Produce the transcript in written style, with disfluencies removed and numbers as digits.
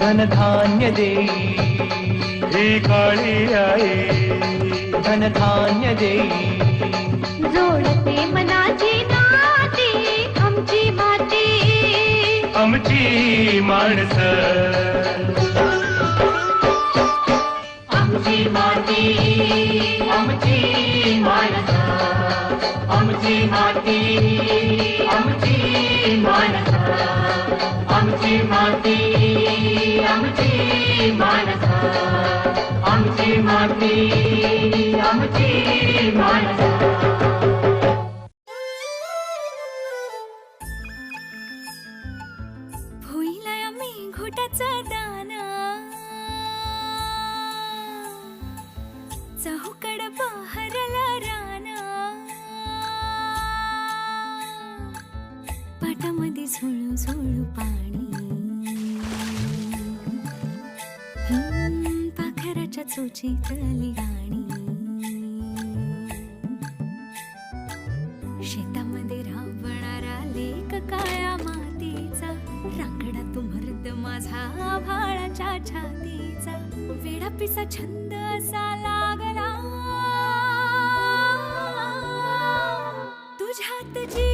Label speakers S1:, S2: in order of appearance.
S1: धनधान्य देई
S2: ही काळी आई
S1: धनधान्य देई
S3: जोडते मनाची नाती आमची माती
S2: आमची माणसं
S3: आमची माती आमची माणसं आमची माती आमची माणसं आमची माती आमची माणसं आमची माती आमची माणसं.
S4: होईला आम्ही घोटाचा दाना चहूकड बहरला राना पाटामध्ये झुळू झुळू पाणी पाखराच्या चोचीतली गाणी शेतामध्ये राबणारा लेक काळ्या मातीचा रांगडा तो मर्द माझा भाळाच्या छातीचा वेडापिसा छंद असा लागला तुझ्यात जी